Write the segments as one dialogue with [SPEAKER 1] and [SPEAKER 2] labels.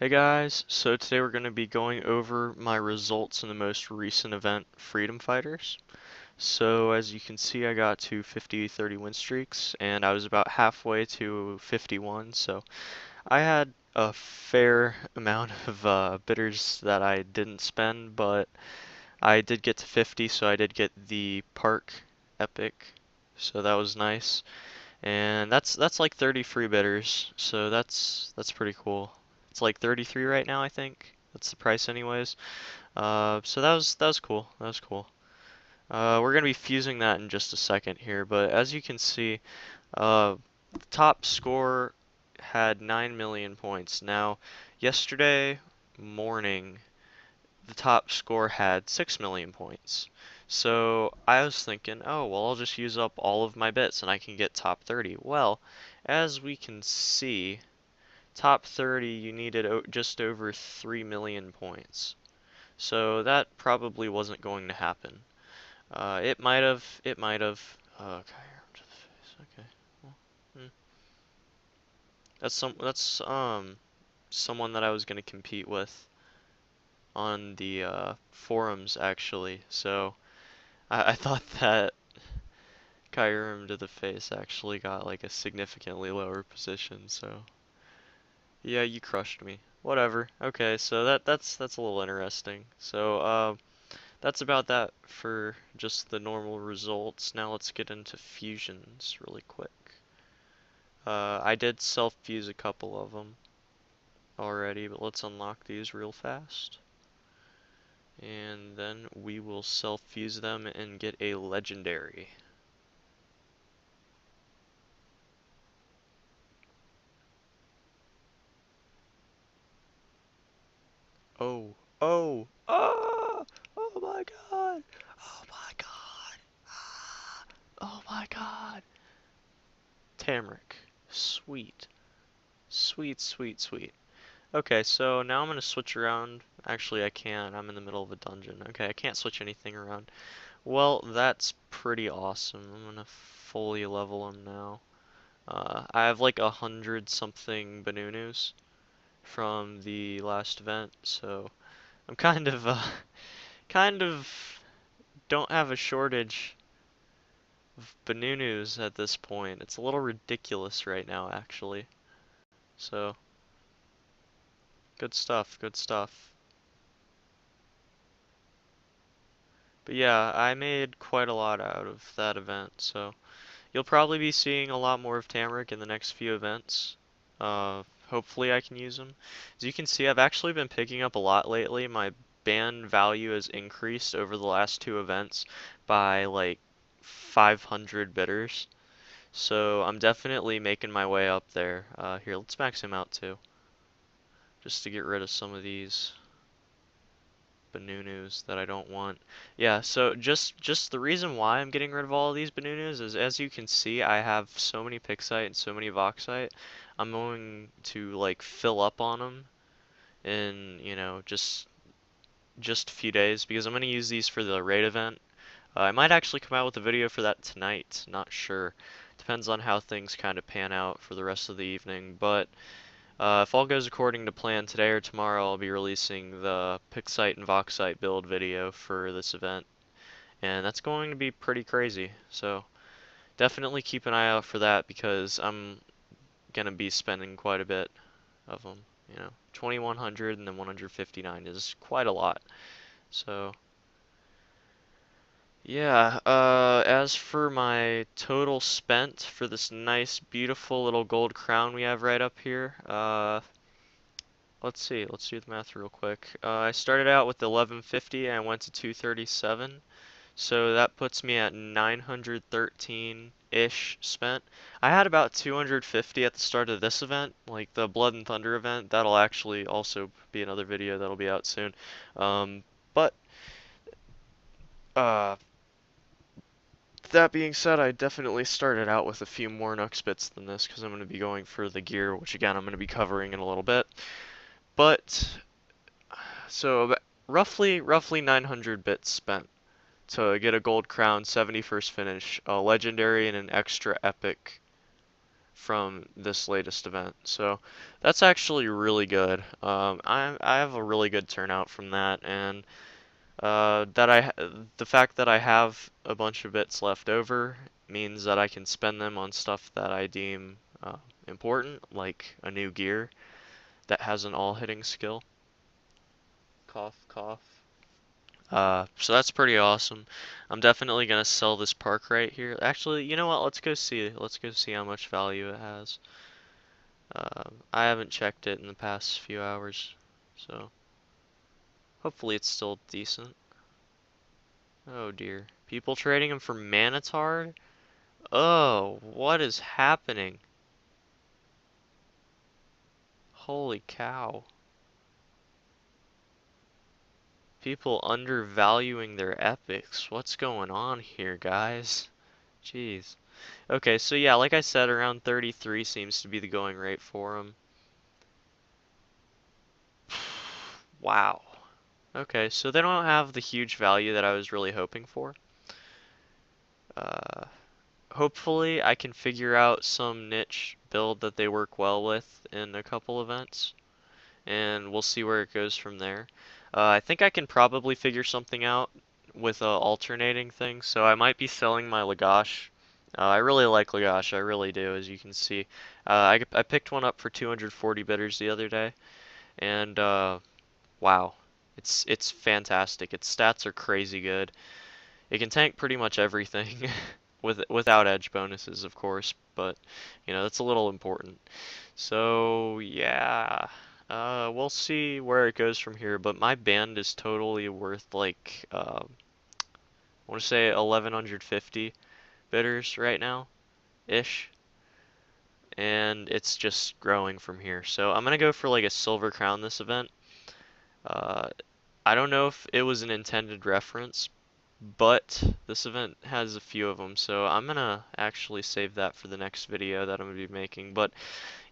[SPEAKER 1] Hey guys, so today we're going to be going over my results in the most recent event, Freedom Fighters. So as you can see, I got to 50-30 win streaks, and I was about halfway to 51, so I had a fair amount of bitters that I didn't spend, but I did get to 50, so I did get the Park Epic, so that was nice. And that's like 30 free bidders, so that's pretty cool. It's like 33 right now, I think. That's the price anyways. So that was cool. That was cool. We're gonna be fusing that in just a second here, but as you can see, the top score had 9 million points. Now, yesterday morning, the top score had 6 million points. So I was thinking, oh, well, I'll just use up all of my bits and I can get top 30. Well, as we can see, top 30 you needed just over 3 million points. So that probably wasn't going to happen. It might have. Okay, okay. Well, that's someone that I was gonna compete with on the forums actually. So I thought that Kyurem to the face actually got like a significantly lower position, so yeah, you crushed me. Whatever. Okay, so that's a little interesting. So that's about that for just the normal results. Now let's get into fusions really quick. I did self-fuse a couple of them already, but let's unlock these real fast. And then we will self-fuse them and get a legendary. Oh, oh, oh, oh my god, oh my god, ah, oh my god. Tamric, sweet, sweet, sweet, sweet. Okay, so now I'm gonna switch around. Actually, I can't. I'm in the middle of a dungeon. Okay, I can't switch anything around. Well, that's pretty awesome. I'm gonna fully level him now. I have like 100 something Banunus from the last event, so I'm kind of don't have a shortage of Banunus at this point. It's a little ridiculous right now, actually. So, good stuff, good stuff. But yeah, I made quite a lot out of that event, so you'll probably be seeing a lot more of Tamric in the next few events. Hopefully I can use them. As you can see, I've actually been picking up a lot lately. My band value has increased over the last two events by like 500 bitters. So I'm definitely making my way up there. Here, let's max him out too, just to get rid of some of these Banunus that I don't want. Yeah, so just the reason why I'm getting rid of all of these Banunus is, as you can see, I have so many Pixite and so many Voxite. I'm going to like fill up on them in, just a few days because I'm going to use these for the raid event. I might actually come out with a video for that tonight, not sure. Depends on how things kind of pan out for the rest of the evening, but if all goes according to plan, today or tomorrow I'll be releasing the Pixite and Voxite build video for this event, and that's going to be pretty crazy. So definitely keep an eye out for that because I'm gonna be spending quite a bit of them. 2100 and then 159 is quite a lot. So yeah, as for my total spent for this nice, beautiful little gold crown we have right up here, let's see. Let's do the math real quick. I started out with 1150 and I went to 237. So that puts me at 913-ish spent. I had about 250 at the start of this event, like the Blood and Thunder event. That'll actually also be another video that'll be out soon. But uh, that being said, I definitely started out with a few more Nux bits than this because I'm going to be going for the gear, which again I'm going to be covering in a little bit. But so roughly 900 bits spent to get a gold crown, 71st finish, a legendary, and an extra epic from this latest event. So that's actually really good. I have a really good turnout from that, and the fact that I have a bunch of bits left over means that I can spend them on stuff that I deem important, like a new gear that has an all-hitting skill. Cough, cough. So that's pretty awesome. I'm definitely gonna sell this park right here. Actually, you know what? Let's go see. Let's go see how much value it has. I haven't checked it in the past few hours, so hopefully it's still decent. Oh dear. People trading them for Manitard? Oh, what is happening? Holy cow. People undervaluing their epics. What's going on here, guys? Jeez. Okay, so yeah, like I said, around 33 seems to be the going rate for them. Wow. Okay, so they don't have the huge value that I was really hoping for. Uh, Hopefully I can figure out some niche build that they work well with in a couple events, and we'll see where it goes from there. I think I can probably figure something out with alternating things, so I might be selling my Lagash. I really like Lagash, I really do, as you can see. I picked one up for 240 bitters the other day, and wow, it's fantastic. Its stats are crazy good. It can tank pretty much everything without edge bonuses, of course, but you know, that's a little important. So, yeah. We'll see where it goes from here, but my band is totally worth like I want to say 1150 bitters right now ish, and it's just growing from here. So, I'm going to go for like a silver crown this event. Uh I don't know if it was an intended reference, but this event has a few of them, so I'm gonna actually save that for the next video that I'm gonna be making. But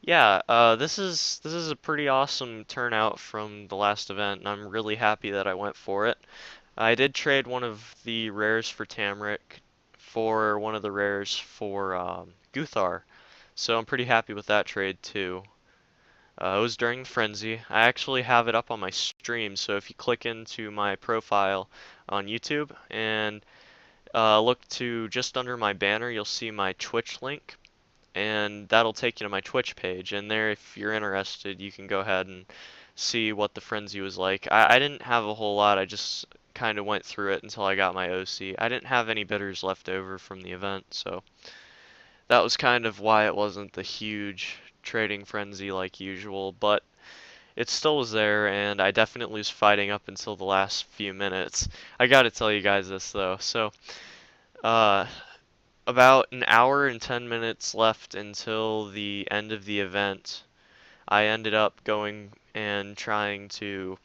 [SPEAKER 1] yeah, this is a pretty awesome turnout from the last event, and I'm really happy that I went for it. I did trade one of the rares for Tamric for one of the rares for Guthar, so I'm pretty happy with that trade too. It was during Frenzy. I actually have it up on my stream, so if you click into my profile on YouTube and look to just under my banner, you'll see my Twitch link, and that'll take you to my Twitch page. And there, if you're interested, you can go ahead and see what the Frenzy was like. I didn't have a whole lot, I just kind of went through it until I got my OC. I didn't have any bitters left over from the event, so that was kind of why it wasn't the huge trading frenzy like usual, but it still was there, and I definitely was fighting up until the last few minutes. I gotta tell you guys this though. So, uh, about an hour and 10 minutes left until the end of the event. I ended up going and trying to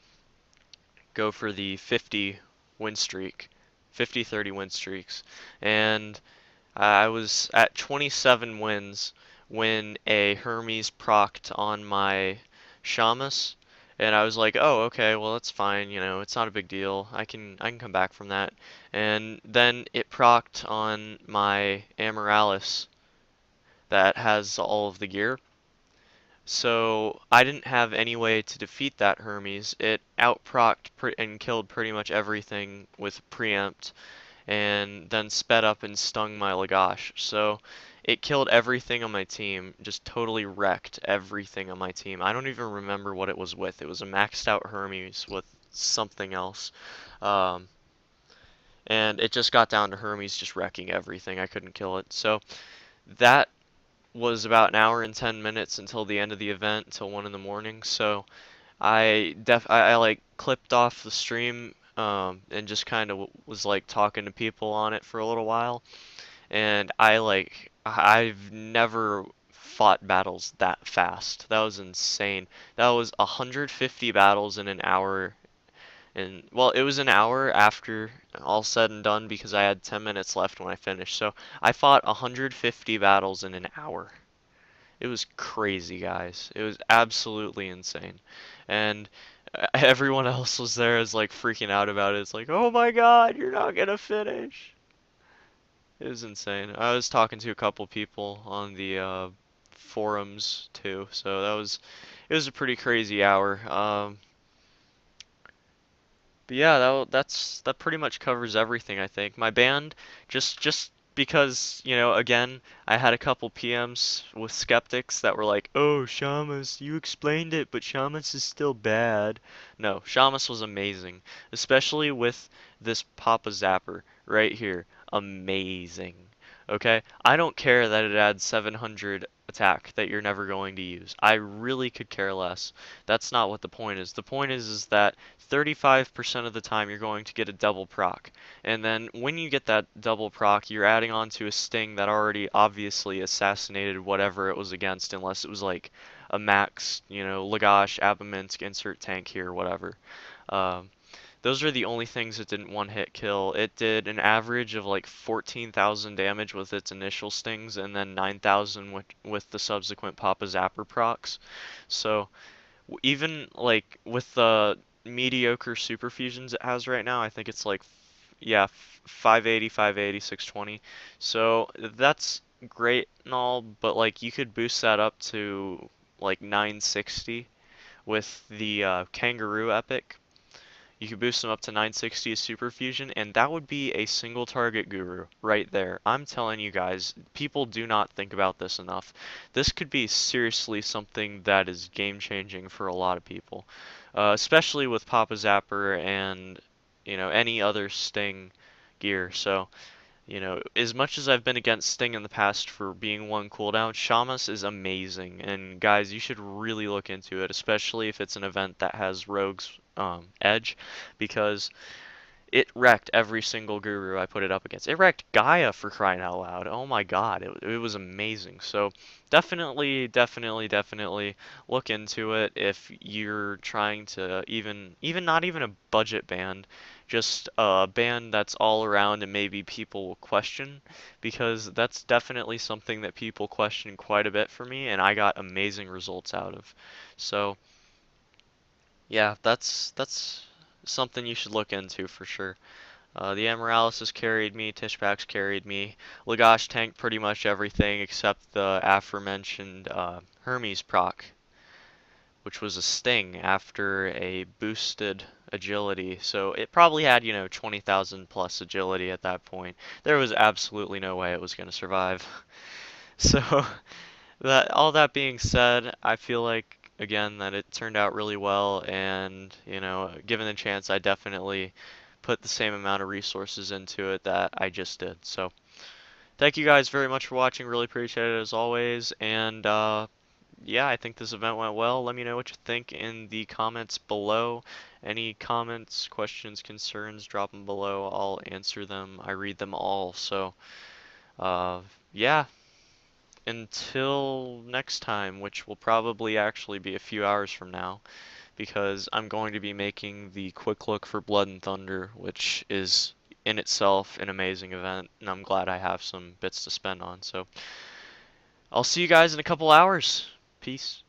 [SPEAKER 1] go for the 50 win streak, 50-30 win streaks, and I was at 27 wins when a Hermes procced on my Shamus, and I was like, "Oh, okay, well that's fine, you know, it's not a big deal. I can come back from that." And then it procced on my Amoralis that has all of the gear. So I didn't have any way to defeat that Hermes. It outprocced and killed pretty much everything with preempt, and then sped up and stung my Lagash. So it killed everything on my team, just totally wrecked everything on my team. I don't even remember what it was with. It was a maxed out Hermes with something else. Um, and it just got down to Hermes just wrecking everything. I couldn't kill it. So that was about an hour and 10 minutes until the end of the event, until 1 in the morning. So I like clipped off the stream and just kind of was like talking to people on it for a little while, and I've never fought battles that fast. That was insane. That was 150 battles in an hour, and well, it was an hour after all said and done because I had 10 minutes left when I finished. So I fought 150 battles in an hour. It was crazy, guys. It was absolutely insane. And everyone else was there is like freaking out about it. It's like, "Oh my God, you're not gonna finish." It was insane. I was talking to a couple people on the forums too. So it was a pretty crazy hour. But yeah, that pretty much covers everything, I think. My band, just because, again, I had a couple PMs with skeptics that were like, "Oh, Shamus, you explained it, but Shamus is still bad." No, Shamus was amazing, especially with this Papa Zapper right here. Amazing. Okay? I don't care that it adds 700 attack that you're never going to use. I really could care less. That's not what the point is. The point is that 35% of the time you're going to get a double proc. And then when you get that double proc, you're adding on to a sting that already obviously assassinated whatever it was against, unless it was like a max, Lagash, Abaminsk, insert tank here, whatever. Um, those are the only things that didn't one hit kill. It did an average of like 14,000 damage with its initial stings and then 9,000 with the subsequent Papa Zapper procs. So even like with the mediocre super fusions it has right now, I think it's like, yeah, 580, 580, 620. So that's great and all, but like you could boost that up to like 960 with the Kangaroo epic. You could boost them up to 960 as super fusion, and that would be a single target guru right there. I'm telling you guys, people do not think about this enough. This could be seriously something that is game changing for a lot of people, especially with Papa Zapper and any other Sting gear. So as much as I've been against Sting in the past for being one cooldown, Shamus is amazing. And guys, you should really look into it, especially if it's an event that has Rogue's Edge, because it wrecked every single guru I put it up against. It wrecked Gaia, for crying out loud. Oh my god, it was amazing. So definitely, definitely, definitely look into it if you're trying to even not even a budget band, just a band that's all around and maybe people will question, because that's definitely something that people question quite a bit for me and I got amazing results out of. So yeah, that's something you should look into for sure. The Amorales has carried me, Tishbak's carried me. Lagash tanked pretty much everything except the aforementioned Hermes proc, which was a sting after a boosted agility. So it probably had, 20,000 plus agility at that point. There was absolutely no way it was going to survive. So that all that being said, I feel like again that it turned out really well, and given the chance, I definitely put the same amount of resources into it that I just did. So thank you guys very much for watching. Really appreciate it as always. And yeah, I think this event went well. Let me know what you think in the comments below. Any comments, questions, concerns, drop them below. I'll answer them. I read them all. So uh, yeah. Until next time, which will probably actually be a few hours from now, because I'm going to be making the quick look for Blood and Thunder, which is in itself an amazing event, and I'm glad I have some bits to spend on. So I'll see you guys in a couple hours. Peace.